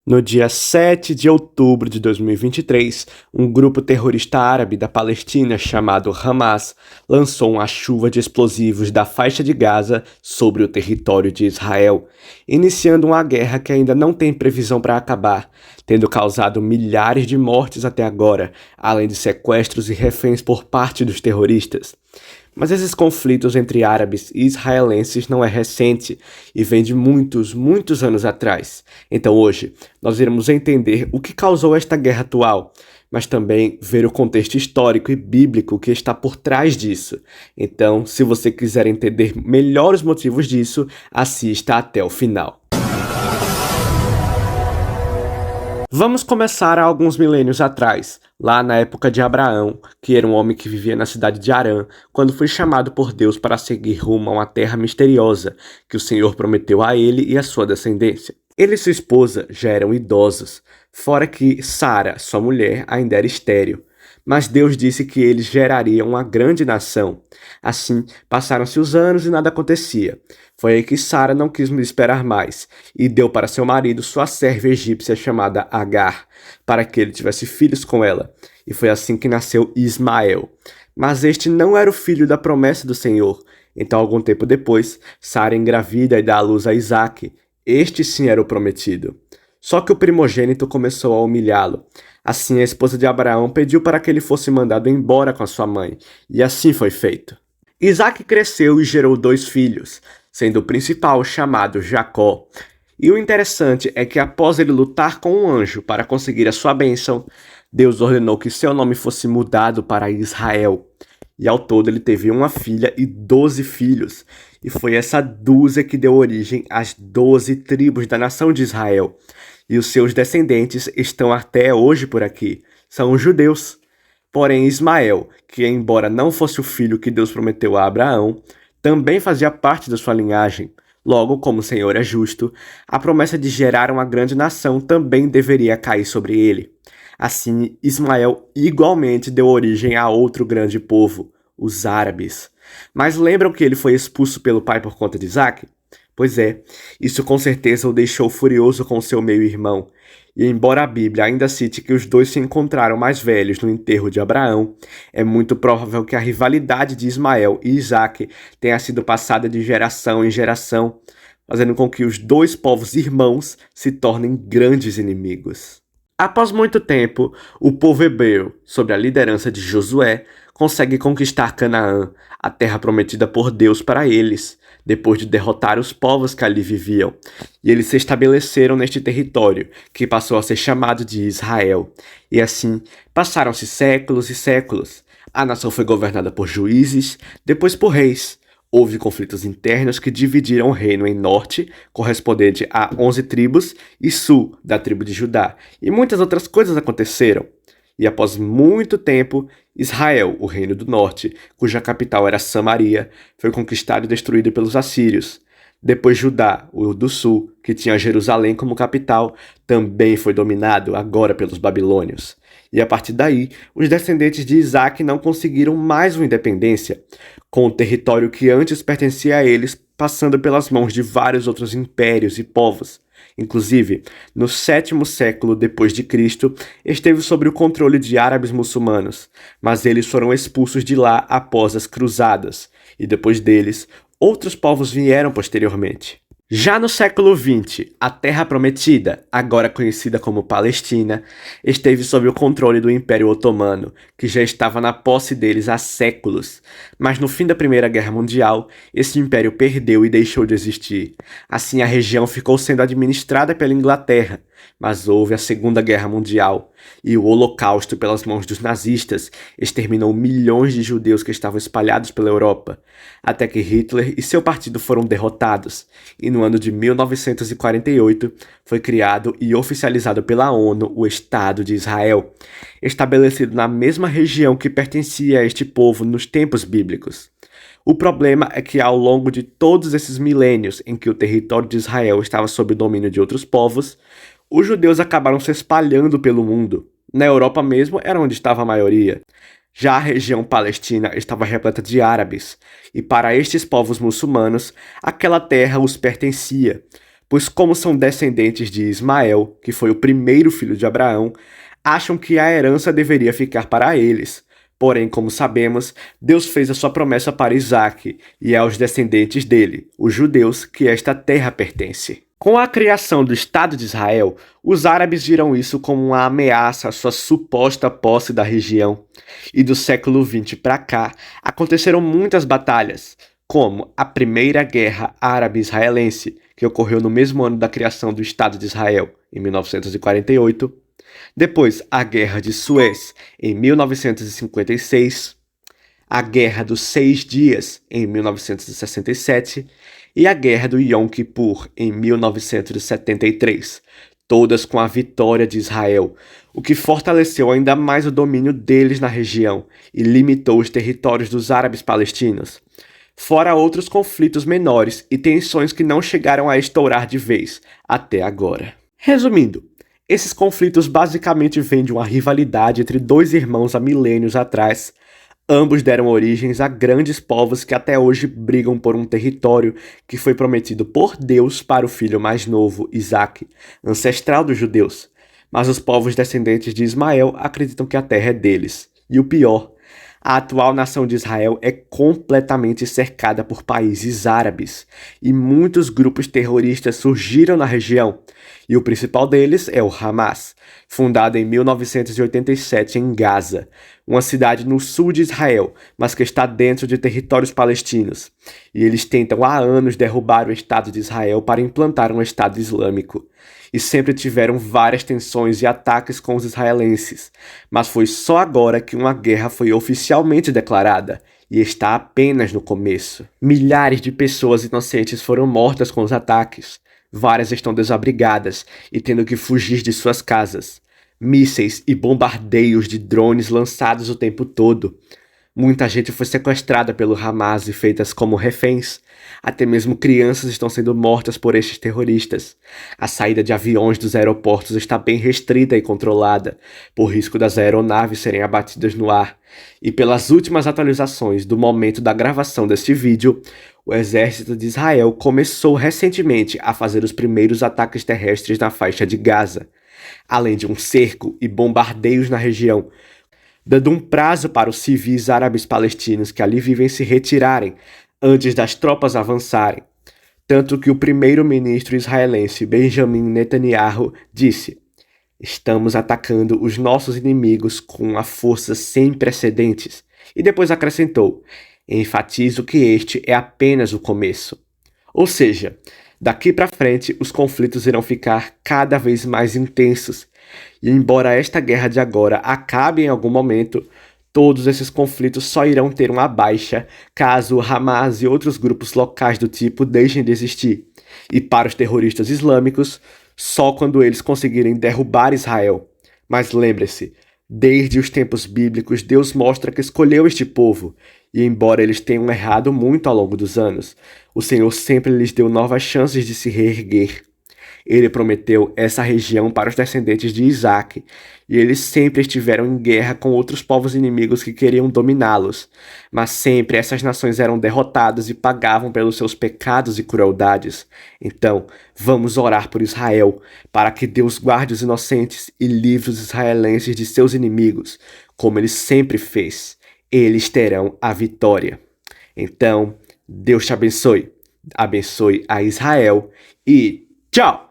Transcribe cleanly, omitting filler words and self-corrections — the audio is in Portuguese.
No dia 7 de outubro de 2023, um grupo terrorista árabe da Palestina chamado Hamas lançou uma chuva de explosivos da faixa de Gaza sobre o território de Israel, iniciando uma guerra que ainda não tem previsão para acabar, tendo causado milhares de mortes até agora, além de sequestros e reféns por parte dos terroristas. Mas esses conflitos entre árabes e israelenses não é recente e vem de muitos anos atrás. Então hoje nós iremos entender o que causou esta guerra atual, mas também ver o contexto histórico e bíblico que está por trás disso. Então, se você quiser entender melhor os motivos disso, assista até o final. Vamos começar há alguns milênios atrás, lá na época de Abraão, que era um homem que vivia na cidade de Harã, quando foi chamado por Deus para seguir rumo a uma terra misteriosa que o Senhor prometeu a ele e a sua descendência. Ele e sua esposa já eram idosos, fora que Sara, sua mulher, ainda era estéril. Mas Deus disse que eles gerariam uma grande nação. Assim, passaram-se os anos e nada acontecia. Foi aí que Sara não quis esperar mais e deu para seu marido sua serva egípcia chamada Agar, para que ele tivesse filhos com ela. E foi assim que nasceu Ismael. Mas este não era o filho da promessa do Senhor. Então, algum tempo depois, Sara engravida e dá à luz a Isaque. Este sim era o prometido. Só que o primogênito começou a humilhá-lo. Assim, a esposa de Abraão pediu para que ele fosse mandado embora com a sua mãe, e assim foi feito. Isaque cresceu e gerou 2 filhos, sendo o principal chamado Jacó. E o interessante é que após ele lutar com um anjo para conseguir a sua bênção, Deus ordenou que seu nome fosse mudado para Israel. E ao todo ele teve uma filha e 12 filhos. E foi essa dúzia que deu origem às 12 tribos da nação de Israel. E os seus descendentes estão até hoje por aqui. São os judeus. Porém, Ismael, que embora não fosse o filho que Deus prometeu a Abraão, também fazia parte da sua linhagem. Logo, como o Senhor é justo, a promessa de gerar uma grande nação também deveria cair sobre ele. Assim, Ismael igualmente deu origem a outro grande povo, os árabes. Mas lembram que ele foi expulso pelo pai por conta de Isaque? Pois é, isso com certeza o deixou furioso com seu meio-irmão. E embora a Bíblia ainda cite que os dois se encontraram mais velhos no enterro de Abraão, é muito provável que a rivalidade de Ismael e Isaque tenha sido passada de geração em geração, fazendo com que os dois povos irmãos se tornem grandes inimigos. Após muito tempo, o povo hebreu, sob a liderança de Josué, consegue conquistar Canaã, a terra prometida por Deus para eles, depois de derrotar os povos que ali viviam. E eles se estabeleceram neste território, que passou a ser chamado de Israel. E assim, passaram-se séculos e séculos. A nação foi governada por juízes, depois por reis. Houve conflitos internos que dividiram o reino em norte, correspondente a 11 tribos, e sul, da tribo de Judá. E muitas outras coisas aconteceram. E após muito tempo, Israel, o reino do norte, cuja capital era Samaria, foi conquistado e destruído pelos assírios. Depois Judá, o do sul, que tinha Jerusalém como capital, também foi dominado agora pelos babilônios. E a partir daí, os descendentes de Isaque não conseguiram mais uma independência, com o território que antes pertencia a eles passando pelas mãos de vários outros impérios e povos. Inclusive, no 7º século depois de Cristo, esteve sob o controle de árabes muçulmanos, mas eles foram expulsos de lá após as cruzadas, e depois deles, outros povos vieram posteriormente. Já no século XX, a Terra Prometida, agora conhecida como Palestina, esteve sob o controle do Império Otomano, que já estava na posse deles há séculos. Mas no fim da Primeira Guerra Mundial, esse império perdeu e deixou de existir. Assim, a região ficou sendo administrada pela Inglaterra, mas houve a Segunda Guerra Mundial, e o Holocausto pelas mãos dos nazistas exterminou milhões de judeus que estavam espalhados pela Europa, até que Hitler e seu partido foram derrotados, e no ano de 1948 foi criado e oficializado pela ONU o Estado de Israel, estabelecido na mesma região que pertencia a este povo nos tempos bíblicos. O problema é que ao longo de todos esses milênios em que o território de Israel estava sob o domínio de outros povos, os judeus acabaram se espalhando pelo mundo. Na Europa mesmo era onde estava a maioria. Já a região palestina estava repleta de árabes, e para estes povos muçulmanos, aquela terra os pertencia. pois como são descendentes de Ismael, que foi o primeiro filho de Abraão, acham que a herança deveria ficar para eles. Porém, como sabemos, Deus fez a sua promessa para Isaque e é aos descendentes dele, os judeus, que esta terra pertence. Com a criação do Estado de Israel, os árabes viram isso como uma ameaça à sua suposta posse da região. E do século XX para cá, aconteceram muitas batalhas, como a Primeira Guerra Árabe-Israelense, que ocorreu no mesmo ano da criação do Estado de Israel, em 1948, depois a Guerra de Suez, em 1956, a Guerra dos 6 Dias, em 1967, e a Guerra do Yom Kippur, em 1973, todas com a vitória de Israel, o que fortaleceu ainda mais o domínio deles na região e limitou os territórios dos árabes palestinos. Fora outros conflitos menores e tensões que não chegaram a estourar de vez, até agora. Resumindo, esses conflitos basicamente vêm de uma rivalidade entre dois irmãos há milênios atrás. Ambos deram origens a grandes povos que até hoje brigam por um território que foi prometido por Deus para o filho mais novo, Isaque, ancestral dos judeus. Mas os povos descendentes de Ismael acreditam que a terra é deles. E o pior, a atual nação de Israel é completamente cercada por países árabes, e muitos grupos terroristas surgiram na região, e o principal deles é o Hamas, fundado em 1987 em Gaza, uma cidade no sul de Israel, mas que está dentro de territórios palestinos, e eles tentam há anos derrubar o Estado de Israel para implantar um Estado Islâmico. E sempre tiveram várias tensões e ataques com os israelenses, mas foi só agora que uma guerra foi oficialmente declarada, e está apenas no começo. Milhares de pessoas inocentes foram mortas com os ataques, várias estão desabrigadas e tendo que fugir de suas casas. Mísseis e bombardeios de drones lançados o tempo todo. Muita gente foi sequestrada pelo Hamas e feitas como reféns. Até mesmo crianças estão sendo mortas por estes terroristas. A saída de aviões dos aeroportos está bem restrita e controlada, por risco das aeronaves serem abatidas no ar. E pelas últimas atualizações do momento da gravação deste vídeo, o exército de Israel começou recentemente a fazer os primeiros ataques terrestres na faixa de Gaza, além de um cerco e bombardeios na região, dando um prazo para os civis árabes palestinos que ali vivem se retirarem antes das tropas avançarem. Tanto que o primeiro-ministro israelense Benjamin Netanyahu disse: "Estamos atacando os nossos inimigos com uma força sem precedentes." E depois acrescentou: "Enfatizo que este é apenas o começo." Ou seja, daqui para frente os conflitos irão ficar cada vez mais intensos. E embora esta guerra de agora acabe em algum momento, todos esses conflitos só irão ter uma baixa caso o Hamas e outros grupos locais do tipo deixem de existir. E para os terroristas islâmicos, só quando eles conseguirem derrubar Israel. Mas lembre-se, desde os tempos bíblicos, Deus mostra que escolheu este povo, e embora eles tenham errado muito ao longo dos anos, o Senhor sempre lhes deu novas chances de se reerguer. Ele prometeu essa região para os descendentes de Isaque, e eles sempre estiveram em guerra com outros povos inimigos que queriam dominá-los. Mas sempre essas nações eram derrotadas e pagavam pelos seus pecados e crueldades. Então, vamos orar por Israel, para que Deus guarde os inocentes e livre os israelenses de seus inimigos, como ele sempre fez. Eles terão a vitória. Então, Deus te abençoe. Abençoe a Israel e tchau!